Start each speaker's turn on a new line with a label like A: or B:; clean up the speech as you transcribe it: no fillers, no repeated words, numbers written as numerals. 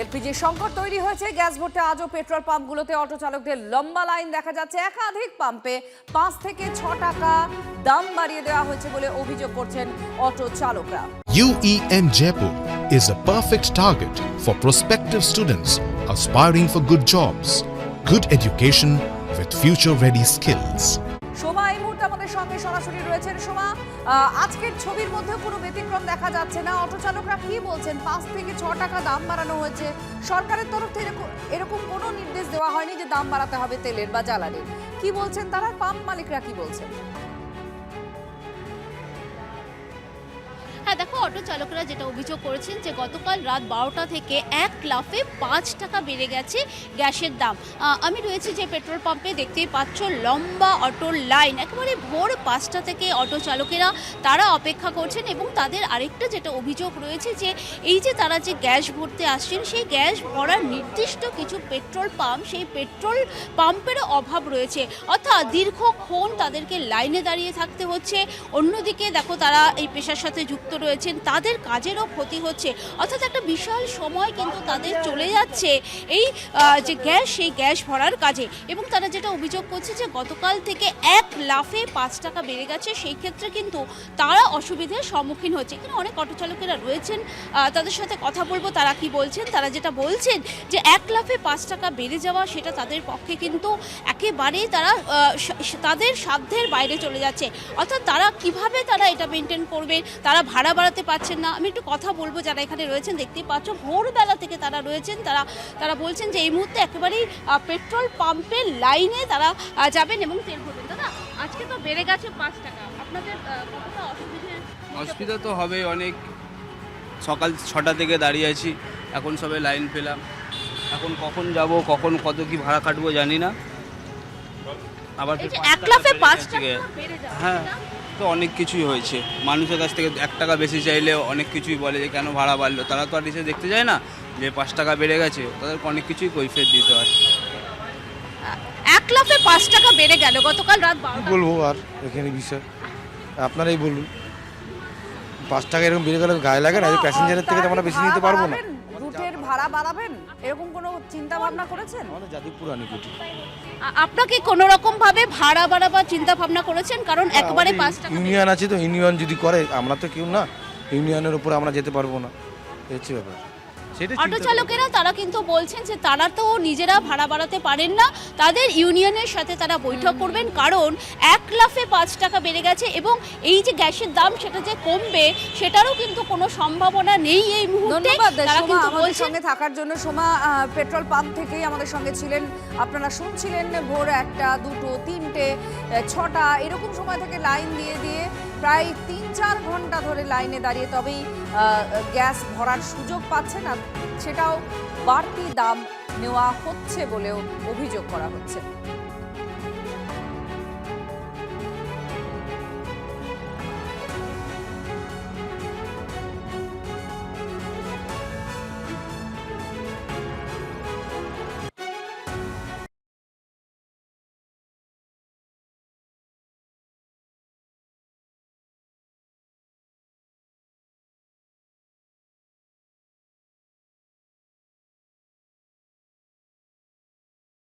A: LPG সংকট তৈরি হয়েছে। গ্যাস ভরতে আজও পেট্রোল পাম্পগুলোতে অটো চালকদের লম্বা লাইন দেখা যাচ্ছে। একাধিক পাম্পে 5 থেকে 6 টাকা দাম বাড়িয়ে দেওয়া হয়েছে বলে অভিযোগ করছেন অটো চালকরা।
B: UEM Jaipur is a perfect target for prospective students aspiring for good jobs, good education with future-ready skills.
A: Soma এই মুহূর্তে আমাদের সঙ্গে সরাসরি রয়েছেন। সোমা, আজকের ছবির মধ্যে কোনো ব্যতিক্রম দেখা যাচ্ছে না। অটো চালকরা কি বলছেন? 5 থেকে 6 টাকা দাম বাড়ানো হয়েছে। সরকারের তরফ থেকে এরকম কোনো নির্দেশ দেওয়া হয়নি যে দাম বাড়াতে হবে তেলের বা জ্বালানির। কি বলছেন তারা? পাম্প মালিকরা কি বলছেন?
C: হ্যাঁ, দেখো, অটো চালকরা যেটা অভিযোগ করেছেন যে গতকাল রাত 12টা থেকে এক লাফে 5 টাকা বেড়ে গেছে গ্যাসের দাম। আমি রয়েছি যে পেট্রোল পাম্পে, দেখতেই পাচ্ছ লম্বা অটোর লাইন। একেবারে ভোর 5টা থেকে অটো চালকেরা তারা অপেক্ষা করছেন এবং তাদের আরেকটা যেটা অভিযোগ রয়েছে যে এই যে তারা যে গ্যাস ভরতে আসছেন, সেই গ্যাস ভরার নির্দিষ্ট কিছু পেট্রোল পাম্প, সেই পেট্রোল পাম্পেরও অভাব রয়েছে। অর্থাৎ দীর্ঘক্ষণ তাদেরকে লাইনে দাঁড়িয়ে থাকতে হচ্ছে। অন্যদিকে দেখো, তারা এই পেশার সাথে যুক্ত রয়েছেন, তাদের কাজেরও ক্ষতি হচ্ছে। অর্থাৎ একটা বিশাল সময় কিন্তু তাদের চলে যাচ্ছে এই যে গ্যাস, সেই গ্যাস ভরার কাজে। এবং তারা যেটা অভিযোগ করছে যে গতকাল থেকে এক লাফে 5 টাকা বেড়ে গেছে। সেই ক্ষেত্রে কিন্তু তারা অসুবিধার সম্মুখীন হচ্ছে। এখানে অনেক অটো চালকেরা রয়েছেন, তাদের সাথে কথা বলবো তারা কি বলছেন। তারা যেটা বলছেন যে এক লাফে 5 টাকা বেড়ে যাওয়া, সেটা তাদের পক্ষে কিন্তু একেবারেই তাদের সাধ্যের বাইরে চলে যাচ্ছে। অর্থাৎ তারা কিভাবে এটা মেনটেন করবে, তারা ভাড়া বাড়াতে পারছেন না। আমি একটু কথা বলবো যারা এখানে রয়েছেন। দেখতেই পাচ্ছ ভোরবেলা থেকে তারা রয়েছেন। তারা বলছেন যে এই মুহূর্তে একেবারেই পেট্রোল পাম্পের লাইনে তারা যাবেন এবং তেল ভরবেন। দাদা, আজকে তো বেড়ে গেছে 5 টাকা, আপনাদের কতটা
D: অসুবিধা তো হবে অনেক। সকাল 6টা থেকে দাঁড়িয়ে আছি, এখন সবে লাইন পেলাম। এখন কখন যাব, কখন কত কি ভাড়া কাটবো জানি না। আবার
C: এক লাফে 5 টাকা বেড়ে যাবে।
D: হ্যাঁ, তো অনেক কিছুই হয়েছে। মানুষের কাছ থেকে 1 টাকা বেশি চাইলে অনেক কিছুই বলে যে কেন ভাড়া বাড়লো। তারা তো আর এসে দেখতে যায় না যে 5 টাকা বেড়ে গেছে। তাদেরকে অনেক কিছুই কৈফিয়ত দিতে হয়।
C: এক লাফে 5 টাকা বেড়ে গেল গতকাল রাত 12টা।
E: বলবো আর এখানে বিষয় আপনারাই বলুন। 5 টাকা এরকম বেড়ে গেলে গায়ে লাগে না? প্যাসেঞ্জারের থেকে তো আমরা বেশি নিতে পারবো না।
A: রুটের ভাড়া বাড়াবেন, এরকম কোনো চিন্তা ভাবনা করেছেন?
E: আমাদের যাদবপুর আনিকুটি।
C: আপনাকে কোনো রকম ভাবে ভাড়া বাড়াবার চিন্তা ভাবনা করেছেন? কারণ একবারে 5 টাকা
E: ইউনিয়ন আছে, তো ইউনিয়ন যদি করে, আমরা তো কেউ না, ইউনিয়নের উপর আমরা যেতে পারবো না, এই হচ্ছে ব্যাপার।
C: অটো চালকেরা তারা কিন্তু বলছেন যে তারা তো নিজেরা ভাড়া বাড়াতে পারেন না, তাদের ইউনিয়নের সাথে তারা বৈঠক করবেন। কারণ এক লাফে 5 টাকা বেড়ে গেছে এবং এই যে গ্যাসের দাম, সেটা যে কমবে সেটারও কিন্তু কোনো সম্ভাবনা নেই এই মুহূর্তে।
A: তারা কিন্তু আমাদের সঙ্গে থাকার জন্য। সোমা, পেট্রোল পাম্প থেকেই আমাদের সঙ্গে ছিলেন। আপনারা শুনছিলেন ভোর 1টা, 2টো, 3টে, 6টা এরকম সময় থেকে লাইন দিয়ে প্রায় 3-4 ঘন্টা ধরে লাইনে দাঁড়িয়ে তবেই গ্যাস ভরার সুযোগ পাচ্ছেন। আর সেটাও বাড়তি দাম নেওয়া হচ্ছে বলেও অভিযোগ করা হচ্ছে।